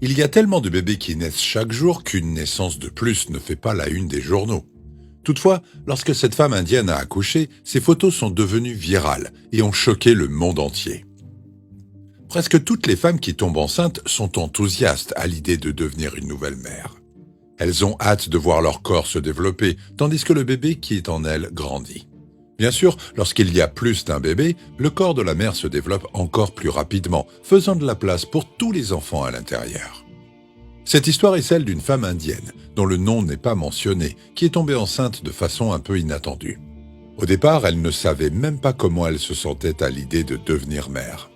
Il y a tellement de bébés qui naissent chaque jour qu'une naissance de plus ne fait pas la une des journaux. Toutefois, lorsque cette femme indienne a accouché, ses photos sont devenues virales et ont choqué le monde entier. Presque toutes les femmes qui tombent enceintes sont enthousiastes à l'idée de devenir une nouvelle mère. Elles ont hâte de voir leur corps se développer, tandis que le bébé qui est en elles grandit. Bien sûr, lorsqu'il y a plus d'un bébé, le corps de la mère se développe encore plus rapidement, faisant de la place pour tous les enfants à l'intérieur. Cette histoire est celle d'une femme indienne, dont le nom n'est pas mentionné, qui est tombée enceinte de façon un peu inattendue. Au départ, elle ne savait même pas comment elle se sentait à l'idée de devenir mère.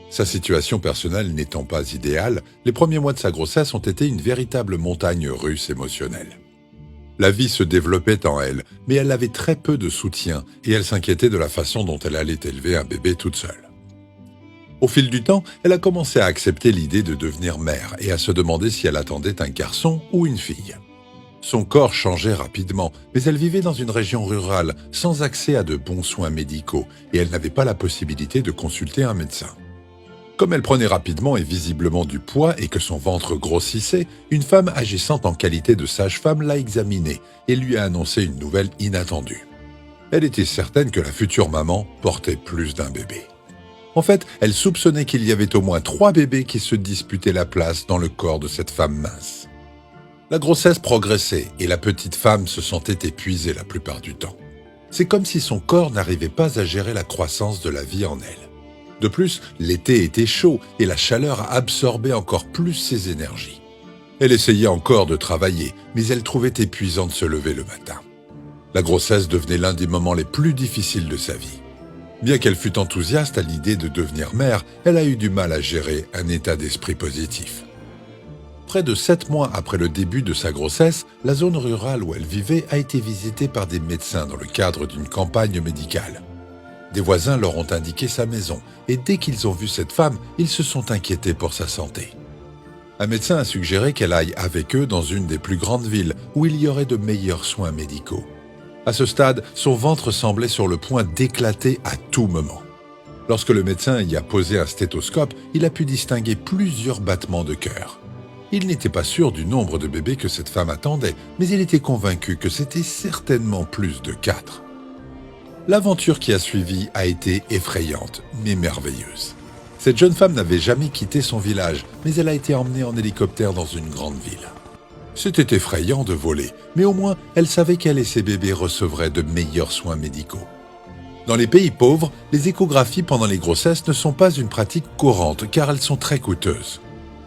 Sa situation personnelle n'étant pas idéale, les premiers mois de sa grossesse ont été une véritable montagne russe émotionnelle. La vie se développait en elle, mais elle avait très peu de soutien et elle s'inquiétait de la façon dont elle allait élever un bébé toute seule. Au fil du temps, elle a commencé à accepter l'idée de devenir mère et à se demander si elle attendait un garçon ou une fille. Son corps changeait rapidement, mais elle vivait dans une région rurale, sans accès à de bons soins médicaux, et elle n'avait pas la possibilité de consulter un médecin. Comme elle prenait rapidement et visiblement du poids et que son ventre grossissait, une femme agissant en qualité de sage-femme l'a examinée et lui a annoncé une nouvelle inattendue. Elle était certaine que la future maman portait plus d'un bébé. En fait, elle soupçonnait qu'il y avait au moins 3 bébés qui se disputaient la place dans le corps de cette femme mince. La grossesse progressait et la petite femme se sentait épuisée la plupart du temps. C'est comme si son corps n'arrivait pas à gérer la croissance de la vie en elle. De plus, l'été était chaud et la chaleur absorbait encore plus ses énergies. Elle essayait encore de travailler, mais elle trouvait épuisant de se lever le matin. La grossesse devenait l'un des moments les plus difficiles de sa vie. Bien qu'elle fût enthousiaste à l'idée de devenir mère, elle a eu du mal à gérer un état d'esprit positif. Près de 7 mois après le début de sa grossesse, la zone rurale où elle vivait a été visitée par des médecins dans le cadre d'une campagne médicale. Des voisins leur ont indiqué sa maison, et dès qu'ils ont vu cette femme, ils se sont inquiétés pour sa santé. Un médecin a suggéré qu'elle aille avec eux dans une des plus grandes villes, où il y aurait de meilleurs soins médicaux. À ce stade, son ventre semblait sur le point d'éclater à tout moment. Lorsque le médecin y a posé un stéthoscope, il a pu distinguer plusieurs battements de cœur. Il n'était pas sûr du nombre de bébés que cette femme attendait, mais il était convaincu que c'était certainement plus de 4. L'aventure qui a suivi a été effrayante, mais merveilleuse. Cette jeune femme n'avait jamais quitté son village, mais elle a été emmenée en hélicoptère dans une grande ville. C'était effrayant de voler, mais au moins elle savait qu'elle et ses bébés recevraient de meilleurs soins médicaux. Dans les pays pauvres, les échographies pendant les grossesses ne sont pas une pratique courante car elles sont très coûteuses.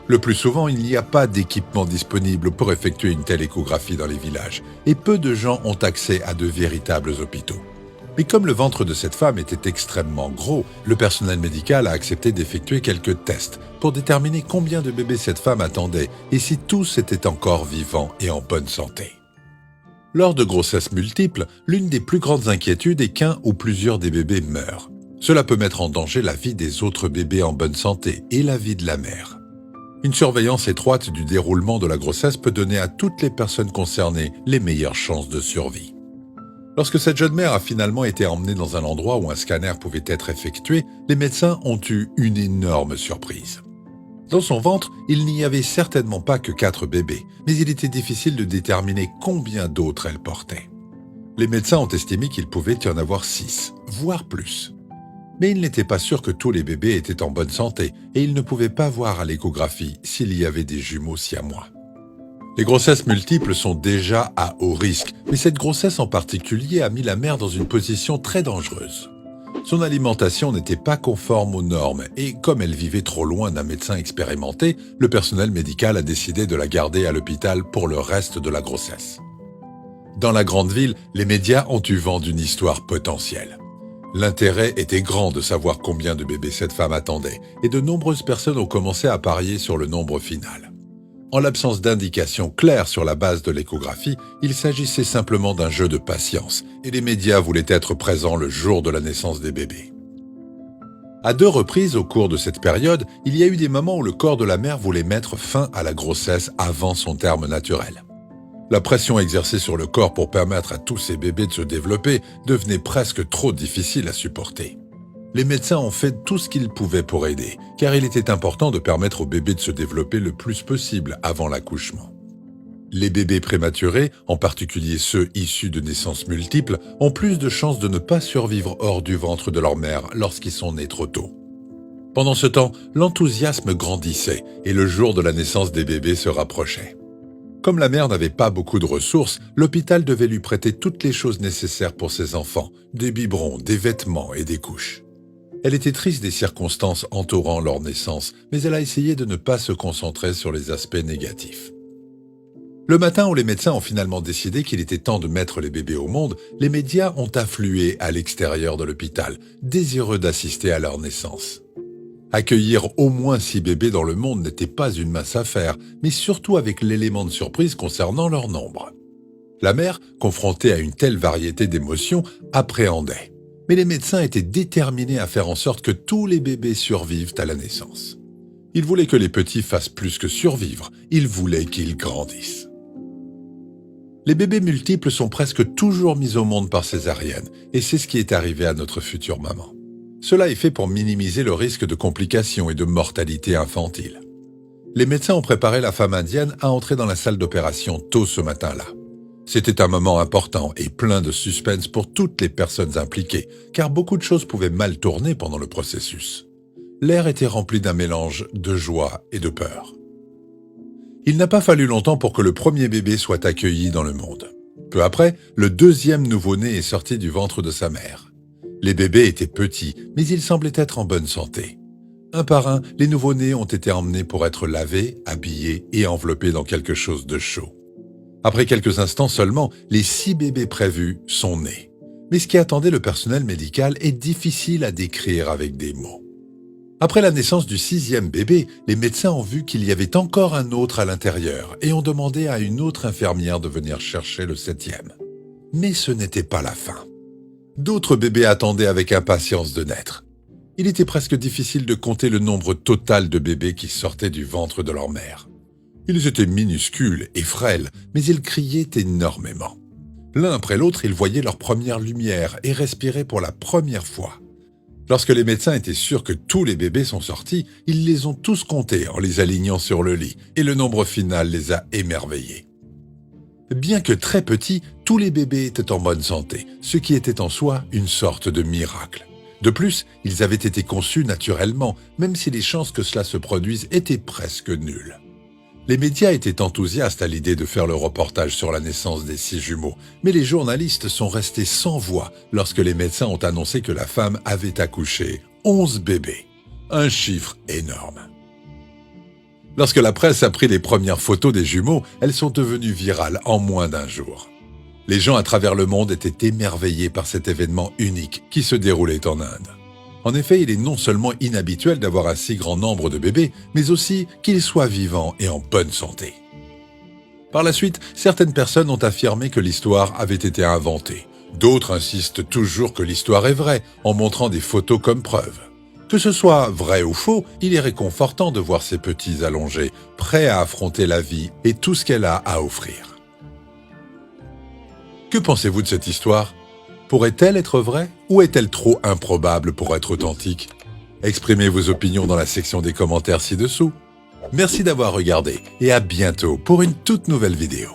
Le plus souvent, il n'y a pas d'équipement disponible pour effectuer une telle échographie dans les villages, et peu de gens ont accès à de véritables hôpitaux. Mais comme le ventre de cette femme était extrêmement gros, le personnel médical a accepté d'effectuer quelques tests pour déterminer combien de bébés cette femme attendait et si tous étaient encore vivants et en bonne santé. Lors de grossesses multiples, l'une des plus grandes inquiétudes est qu'un ou plusieurs des bébés meurent. Cela peut mettre en danger la vie des autres bébés en bonne santé et la vie de la mère. Une surveillance étroite du déroulement de la grossesse peut donner à toutes les personnes concernées les meilleures chances de survie. Lorsque cette jeune mère a finalement été emmenée dans un endroit où un scanner pouvait être effectué, les médecins ont eu une énorme surprise. Dans son ventre, il n'y avait certainement pas que 4 bébés, mais il était difficile de déterminer combien d'autres elle portait. Les médecins ont estimé qu'il pouvait y en avoir 6, voire plus. Mais ils n'étaient pas sûrs que tous les bébés étaient en bonne santé et ils ne pouvaient pas voir à l'échographie s'il y avait des jumeaux siamois. Les grossesses multiples sont déjà à haut risque, mais cette grossesse en particulier a mis la mère dans une position très dangereuse. Son alimentation n'était pas conforme aux normes et comme elle vivait trop loin d'un médecin expérimenté, le personnel médical a décidé de la garder à l'hôpital pour le reste de la grossesse. Dans la grande ville, les médias ont eu vent d'une histoire potentielle. L'intérêt était grand de savoir combien de bébés cette femme attendait et de nombreuses personnes ont commencé à parier sur le nombre final. En l'absence d'indications claires sur la base de l'échographie, il s'agissait simplement d'un jeu de patience et les médias voulaient être présents le jour de la naissance des bébés. À 2 reprises au cours de cette période, il y a eu des moments où le corps de la mère voulait mettre fin à la grossesse avant son terme naturel. La pression exercée sur le corps pour permettre à tous ces bébés de se développer devenait presque trop difficile à supporter. Les médecins ont fait tout ce qu'ils pouvaient pour aider, car il était important de permettre au bébé de se développer le plus possible avant l'accouchement. Les bébés prématurés, en particulier ceux issus de naissances multiples, ont plus de chances de ne pas survivre hors du ventre de leur mère lorsqu'ils sont nés trop tôt. Pendant ce temps, l'enthousiasme grandissait et le jour de la naissance des bébés se rapprochait. Comme la mère n'avait pas beaucoup de ressources, l'hôpital devait lui prêter toutes les choses nécessaires pour ses enfants, des biberons, des vêtements et des couches. Elle était triste des circonstances entourant leur naissance, mais elle a essayé de ne pas se concentrer sur les aspects négatifs. Le matin où les médecins ont finalement décidé qu'il était temps de mettre les bébés au monde, les médias ont afflué à l'extérieur de l'hôpital, désireux d'assister à leur naissance. Accueillir au moins 6 bébés dans le monde n'était pas une mince affaire, mais surtout avec l'élément de surprise concernant leur nombre. La mère, confrontée à une telle variété d'émotions, appréhendait. Mais les médecins étaient déterminés à faire en sorte que tous les bébés survivent à la naissance. Ils voulaient que les petits fassent plus que survivre, ils voulaient qu'ils grandissent. Les bébés multiples sont presque toujours mis au monde par césarienne, et c'est ce qui est arrivé à notre future maman. Cela est fait pour minimiser le risque de complications et de mortalité infantile. Les médecins ont préparé la femme indienne à entrer dans la salle d'opération tôt ce matin-là. C'était un moment important et plein de suspense pour toutes les personnes impliquées, car beaucoup de choses pouvaient mal tourner pendant le processus. L'air était rempli d'un mélange de joie et de peur. Il n'a pas fallu longtemps pour que le premier bébé soit accueilli dans le monde. Peu après, le deuxième nouveau-né est sorti du ventre de sa mère. Les bébés étaient petits, mais ils semblaient être en bonne santé. Un par un, les nouveau-nés ont été emmenés pour être lavés, habillés et enveloppés dans quelque chose de chaud. Après quelques instants seulement, les 6 bébés prévus sont nés. Mais ce qui attendait le personnel médical est difficile à décrire avec des mots. Après la naissance du 6e bébé, les médecins ont vu qu'il y avait encore un autre à l'intérieur et ont demandé à une autre infirmière de venir chercher le 7e. Mais ce n'était pas la fin. D'autres bébés attendaient avec impatience de naître. Il était presque difficile de compter le nombre total de bébés qui sortaient du ventre de leur mère. Ils étaient minuscules et frêles, mais ils criaient énormément. L'un après l'autre, ils voyaient leur première lumière et respiraient pour la première fois. Lorsque les médecins étaient sûrs que tous les bébés sont sortis, ils les ont tous comptés en les alignant sur le lit, et le nombre final les a émerveillés. Bien que très petits, tous les bébés étaient en bonne santé, ce qui était en soi une sorte de miracle. De plus, ils avaient été conçus naturellement, même si les chances que cela se produise étaient presque nulles. Les médias étaient enthousiastes à l'idée de faire le reportage sur la naissance des 6 jumeaux, mais les journalistes sont restés sans voix lorsque les médecins ont annoncé que la femme avait accouché 11 bébés. Un chiffre énorme. Lorsque la presse a pris les premières photos des jumeaux, elles sont devenues virales en moins d'un jour. Les gens à travers le monde étaient émerveillés par cet événement unique qui se déroulait en Inde. En effet, il est non seulement inhabituel d'avoir un si grand nombre de bébés, mais aussi qu'ils soient vivants et en bonne santé. Par la suite, certaines personnes ont affirmé que l'histoire avait été inventée. D'autres insistent toujours que l'histoire est vraie, en montrant des photos comme preuve. Que ce soit vrai ou faux, il est réconfortant de voir ces petits allongés, prêts à affronter la vie et tout ce qu'elle a à offrir. Que pensez-vous de cette histoire ? Pourrait-elle être vraie ou est-elle trop improbable pour être authentique ? Exprimez vos opinions dans la section des commentaires ci-dessous. Merci d'avoir regardé et à bientôt pour une toute nouvelle vidéo.